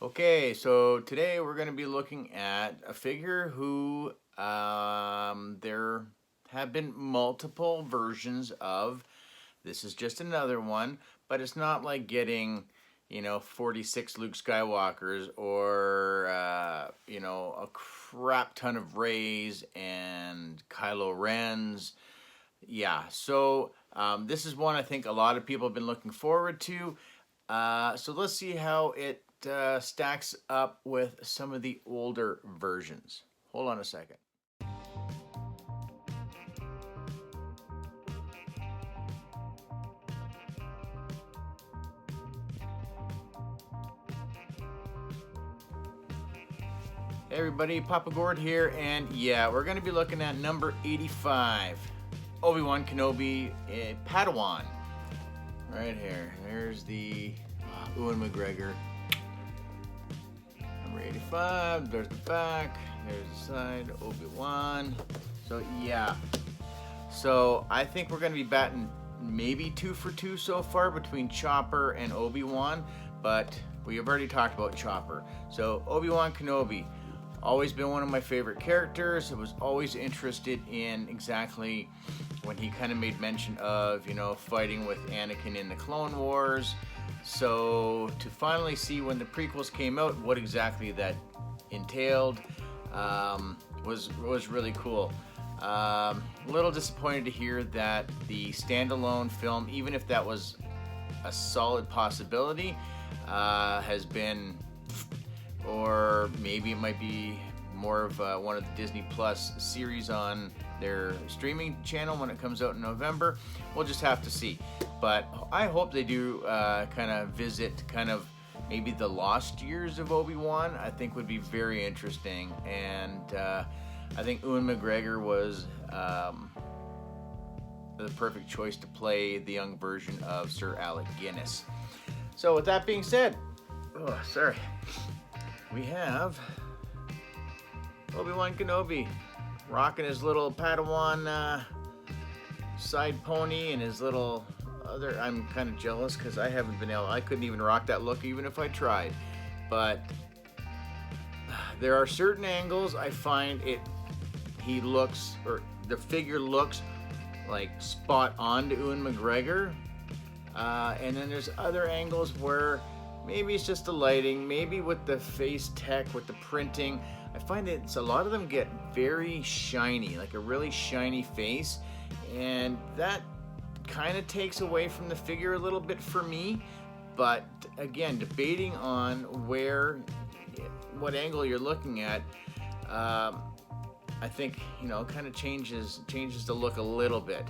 Okay, so today we're going to be looking at a figure who there have been multiple versions of. This is just another one, but it's not like getting, 46 Luke Skywalkers or, a crap ton of Reys and Kylo Rens. Yeah, so this is one I think a lot of people have been looking forward to. So let's see how it stacks up with some of the older versions. Hold on a second. Hey everybody, Papa Gord here, and yeah, we're going to be looking at number 85, Obi Wan Kenobi, Padawan. Right here. There's the Ewan McGregor. Number 85, there's the back, there's the side, Obi-Wan. So yeah, so I think we're going to be batting maybe 2 for 2 so far between Chopper and Obi-Wan, but we have already talked about Chopper. So Obi Wan Kenobi, always been one of my favorite characters. I was always interested in exactly when he kind of made mention of, fighting with Anakin in the Clone Wars. So to finally see when the prequels came out what exactly that entailed was really cool. A little disappointed to hear that the standalone film, even if that was a solid possibility, has been, or maybe it might be more of one of the Disney Plus series on their streaming channel when it comes out in November. We'll just have to see. But I hope they do kind of visit maybe the lost years of Obi-Wan. I think would be very interesting. And I think Ewan McGregor was the perfect choice to play the young version of Sir Alec Guinness. So with that being said, we have Obi Wan Kenobi rocking his little Padawan side pony and his little other. I'm kind of jealous because I haven't been able. I couldn't even rock that look even if I tried. But there are certain angles I find he looks, or the figure looks like spot on to Ewan McGregor. And then there's other angles where maybe it's just the lighting, maybe with the face tech, with the printing. I find that a lot of them get very shiny, like a really shiny face, and that kind of takes away from the figure a little bit for me. But again, debating on what angle you're looking at, I think kind of changes the look a little bit.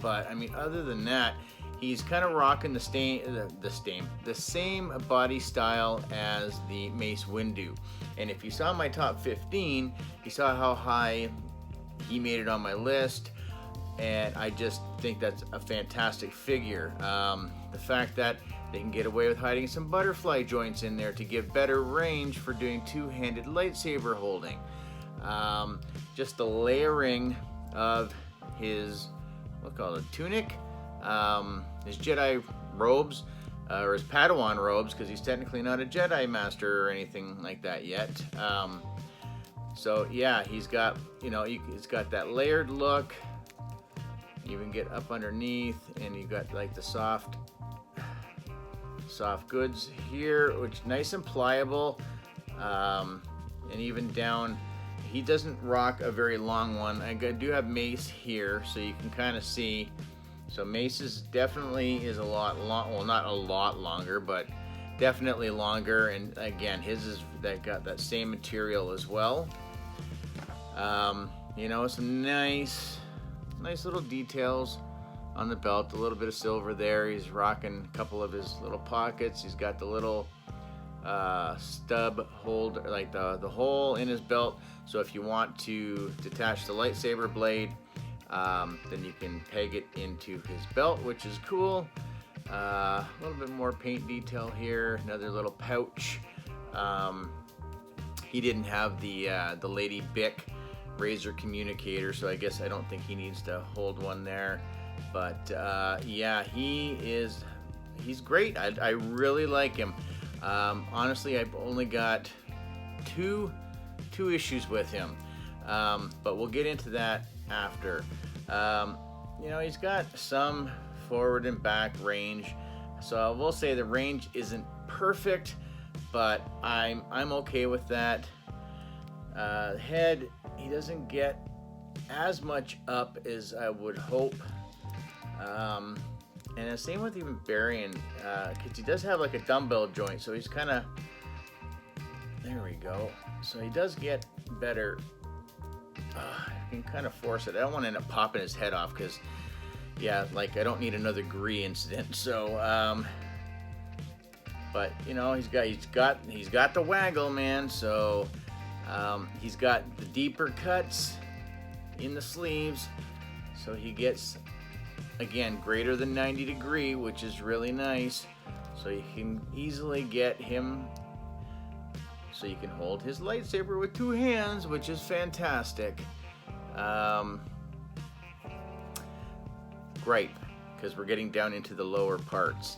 But I mean, other than that, he's kind of rocking the same body style as the Mace Windu. And if you saw my top 15, you saw how high he made it on my list. And I just think that's a fantastic figure. The fact that they can get away with hiding some butterfly joints in there to give better range for doing two-handed lightsaber holding. Just the layering of his, tunic, his Jedi robes, or his Padawan robes, because he's technically not a Jedi Master or anything like that yet. So yeah, he's got, he's got that layered look. You can get up underneath, and you got like the soft goods here, which nice and pliable, and even down. He doesn't rock a very long one. I do have Mace here, so you can kind of see. So Mace's definitely is a lot long. Well, not a lot longer, but definitely longer. And again, his is got that same material as well. Some nice little details on the belt. A little bit of silver there. He's rocking a couple of his little pockets. He's got the little stub hold, like the hole in his belt. So if you want to detach the lightsaber blade, then you can peg it into his belt, which is cool. A little bit more paint detail here. Another little pouch. He didn't have the Lady Bic razor communicator, so I guess I don't think he needs to hold one there. But yeah, he's great. I really like him. Honestly, I've only got two issues with him, but we'll get into that after. He's got some forward and back range, so I will say the range isn't perfect, but I'm okay with that. Head, he doesn't get as much up as I would hope. And the same with even Barian, because he does have like a dumbbell joint, so he's kind of, there we go. So he does get better. I can kind of force it. I don't want to end up popping his head off, because, yeah, like I don't need another Gree incident. So, but he's got the waggle, man. So, he's got the deeper cuts in the sleeves, so he gets, again, greater than 90 degree, which is really nice. So you can easily get him, so you can hold his lightsaber with two hands, which is fantastic. Gripe, because we're getting down into the lower parts.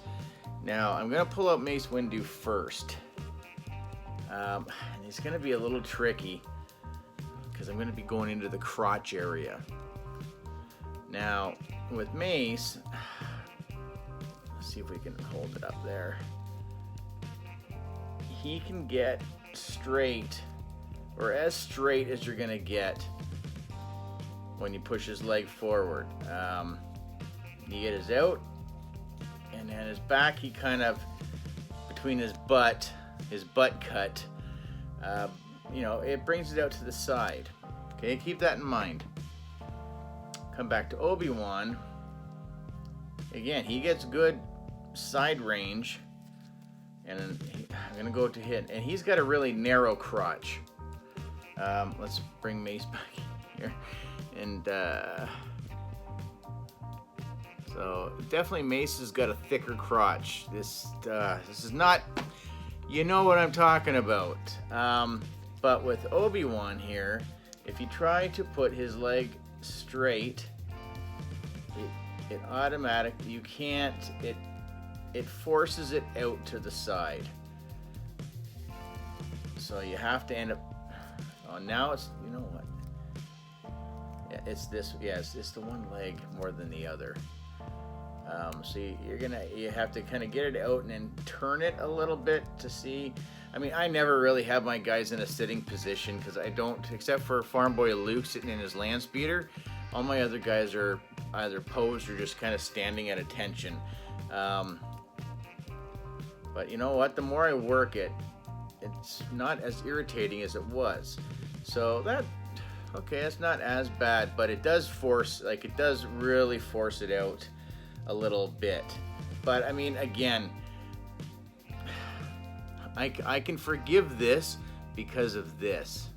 Now, I'm going to pull out Mace Windu first. And it's going to be a little tricky, because I'm going to be going into the crotch area. Now, with Mace, let's see if we can hold it up there. He can get straight, or as straight as you're going to get when you push his leg forward. You get his out, and then his back, he kind of, between his butt cut, it brings it out to the side. Okay, keep that in mind. Come back to Obi-Wan. Again, he gets good side range, and I'm gonna go to hit, and he's got a really narrow crotch. Let's bring Mace back here, and so definitely Mace has got a thicker crotch. This is not, you know what I'm talking about. But with Obi-Wan here, if you try to put his leg straight, it automatically, you can't, it forces it out to the side. So you have to end up, now it's, you know what? Yeah, it's this, it's the one leg more than the other. So you have to kind of get it out and then turn it a little bit to see. I mean, I never really have my guys in a sitting position, because I don't, except for Farm Boy Luke sitting in his land speeder. All my other guys are either posed or just kind of standing at attention. But you know what? The more I work it, it's not as irritating as it was. So that's not as bad, but it does it does really force it out a little bit. But I mean, again, I can forgive this because of this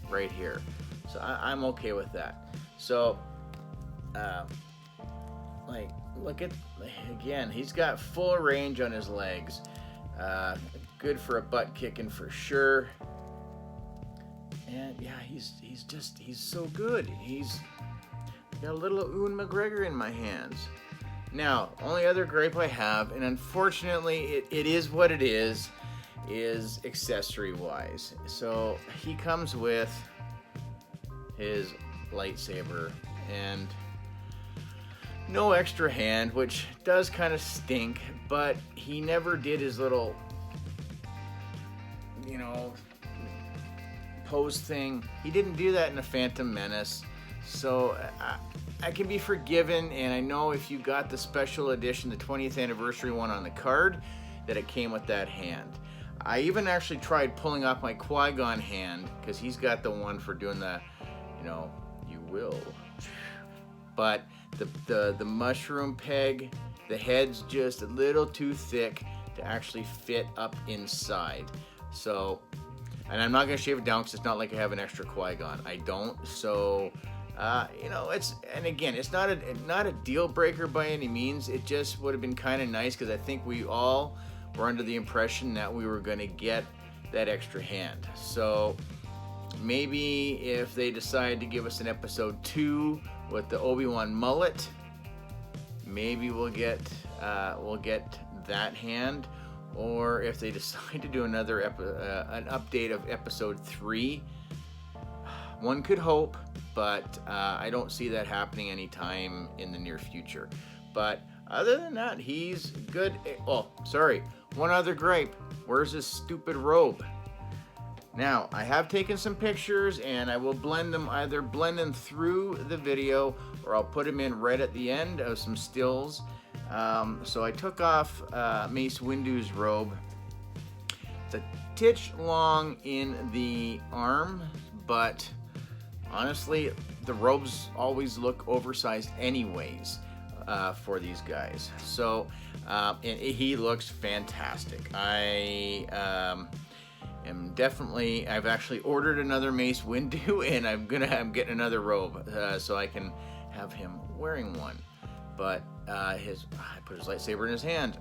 right here. So I'm okay with that. So, look at, again, he's got full range on his legs. Good for a butt kicking for sure. And yeah, he's so good. He's got a little Ewan McGregor in my hands. Now, only other gripe I have, and unfortunately it is what it is accessory wise. So he comes with his lightsaber and no extra hand, which does kind of stink, but he never did his little, pose thing. He didn't do that in the Phantom Menace. So I can be forgiven, and I know if you got the special edition, the 20th anniversary one on the card, that it came with that hand. I even actually tried pulling off my Qui-Gon hand, because he's got the one for doing the, you will. But the mushroom peg, the head's just a little too thick to actually fit up inside. So, and I'm not going to shave it down, because it's not like I have an extra Qui-Gon. I don't. So, and again, it's not a deal breaker by any means. It just would have been kind of nice, because I think we all were under the impression that we were going to get that extra hand. So maybe if they decide to give us an episode 2 with the Obi-Wan mullet, maybe we'll get that hand. or if they decide to do another an update of episode 3. One could hope, but I don't see that happening anytime in the near future. But other than that, he's good. Oh, sorry. One other gripe. Where's his stupid robe? Now, I have taken some pictures, and I will either blend them through the video, or I'll put them in right at the end of some stills. So I took off Mace Windu's robe. It's a titch long in the arm, but honestly, the robes always look oversized anyways for these guys. So, and he looks fantastic. I've actually ordered another Mace Windu, and I'm getting another robe so I can have him wearing one. But I put his lightsaber in his hand.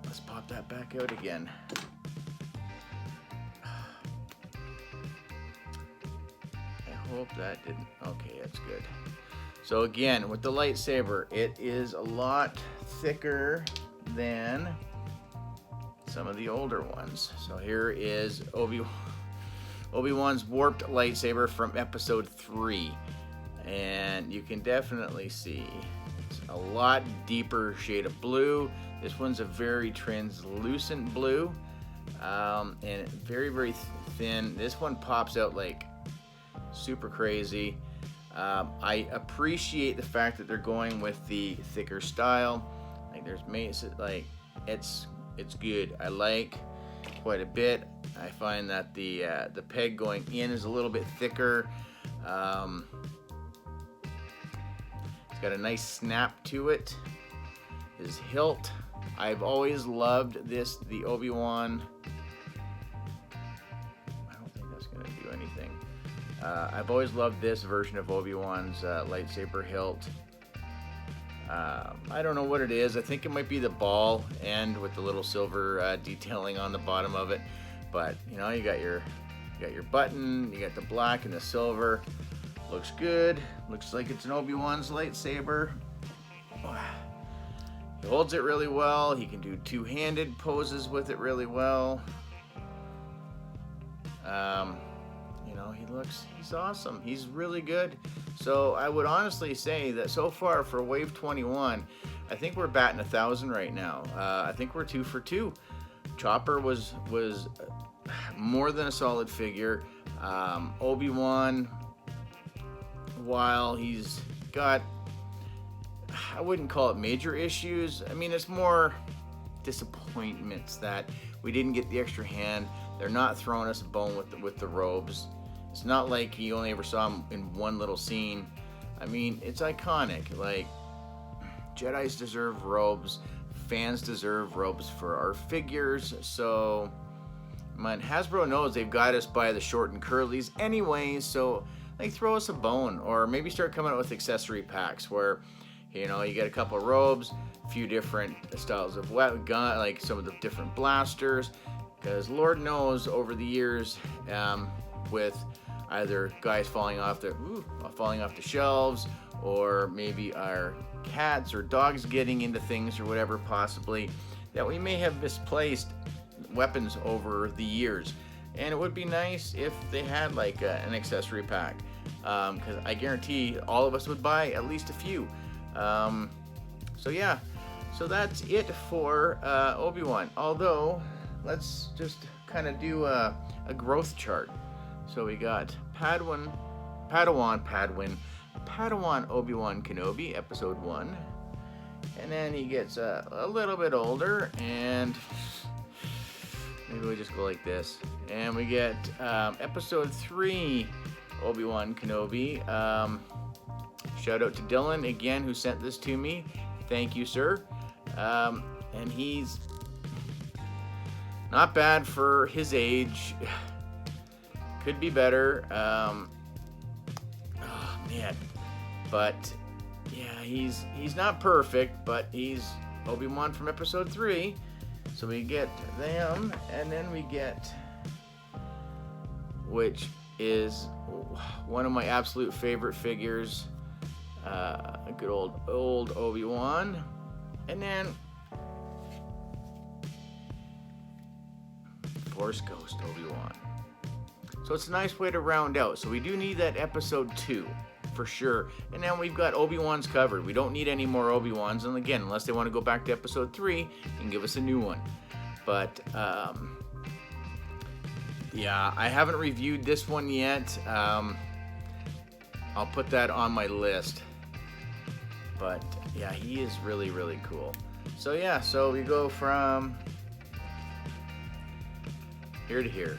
Let's pop that back out again. I hope that didn't. Okay, that's good. So again, with the lightsaber, it is a lot thicker than some of the older ones. So here is Obi-Wan's warped lightsaber from episode 3. And you can definitely see it's a lot deeper shade of blue. This one's a very translucent blue, and very, very thin. This one pops out like super crazy. I appreciate the fact that they're going with the thicker style. Like there's Mace, like it's good. I like quite a bit. I find that the peg going in is a little bit thicker. It's got a nice snap to it. His hilt, I've always loved the Obi-Wan. I don't think that's going to do anything. I've always loved this version of Obi-Wan's lightsaber hilt. I don't know what it is. I think it might be the ball end with the little silver detailing on the bottom of it. But you know, you got your button, you got the black and the silver. Looks good. Looks like it's an Obi-Wan's lightsaber. He holds it really well. He can do two-handed poses with it really well. You know, he's awesome. He's really good. So I would honestly say that so far for Wave 21, I think we're batting 1,000 right now. I think we're 2 for 2. Chopper was more than a solid figure. Obi-Wan, while he's got, I wouldn't call it major issues. I mean, it's more disappointments that we didn't get the extra hand. They're not throwing us a bone with the robes. It's not like you only ever saw him in one little scene. I mean, it's iconic. Like, Jedis deserve robes. Fans deserve robes for our figures. So, man, Hasbro knows they've got us by the short and curlies anyway. So, like, throw us a bone, or maybe start coming out with accessory packs where, you know, you get a couple of robes, a few different styles of gun, like some of the different blasters. Because Lord knows, over the years, with either guys falling off the shelves, or maybe our cats or dogs getting into things or whatever, possibly, that we may have misplaced weapons over the years. And it would be nice if they had like an accessory pack, because I guarantee all of us would buy at least a few. So yeah, so that's it for Obi-Wan. Although, let's just kind of do a growth chart. So we got Padawan Obi Wan Kenobi, episode 1. And then he gets a little bit older, and maybe we just go like this. And we get episode 3 Obi Wan Kenobi. Shout out to Dylan again, who sent this to me. Thank you, sir. And he's not bad for his age. Could be better. Oh man, but yeah, he's not perfect, but he's Obi-Wan from episode 3. So we get them, and then we get, which is one of my absolute favorite figures, a good old Obi-Wan. And then Force Ghost Obi-Wan. So it's a nice way to round out. So we do need that episode 2 for sure. And then we've got Obi-Wan's covered. We don't need any more Obi-Wans. And again, unless they want to go back to episode 3 and give us a new one. But yeah, I haven't reviewed this one yet. I'll put that on my list. But yeah, he is really, really cool. So yeah, so we go from here to here.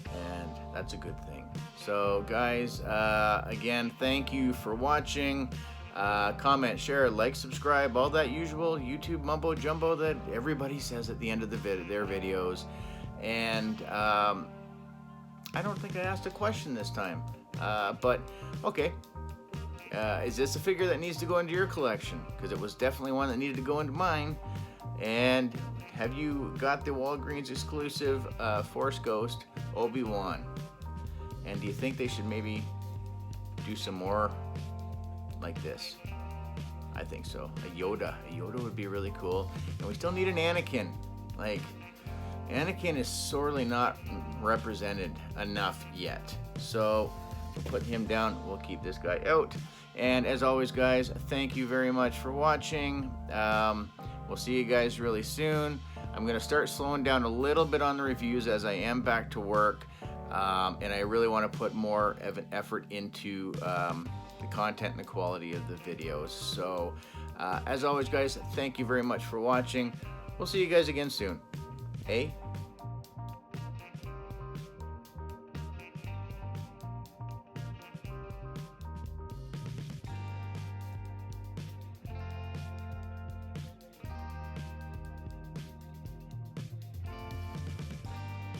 And that's a good thing. So guys, again, thank you for watching. Comment, share, like, subscribe, all that usual YouTube mumbo jumbo that everybody says at the end of their videos. And I don't think I asked a question this time. But okay. Is this a figure that needs to go into your collection? Because it was definitely one that needed to go into mine. And have you got the Walgreens exclusive Force Ghost Obi-Wan? And do you think they should maybe do some more like this? I think so. A Yoda. A Yoda would be really cool. And we still need an Anakin. Like, Anakin is sorely not represented enough yet. So we'll put him down. We'll keep this guy out. And as always, guys, thank you very much for watching. We'll see you guys really soon. I'm going to start slowing down a little bit on the reviews as I am back to work. And I really want to put more of an effort into the content and the quality of the videos. So, as always, guys, thank you very much for watching. We'll see you guys again soon. Hey?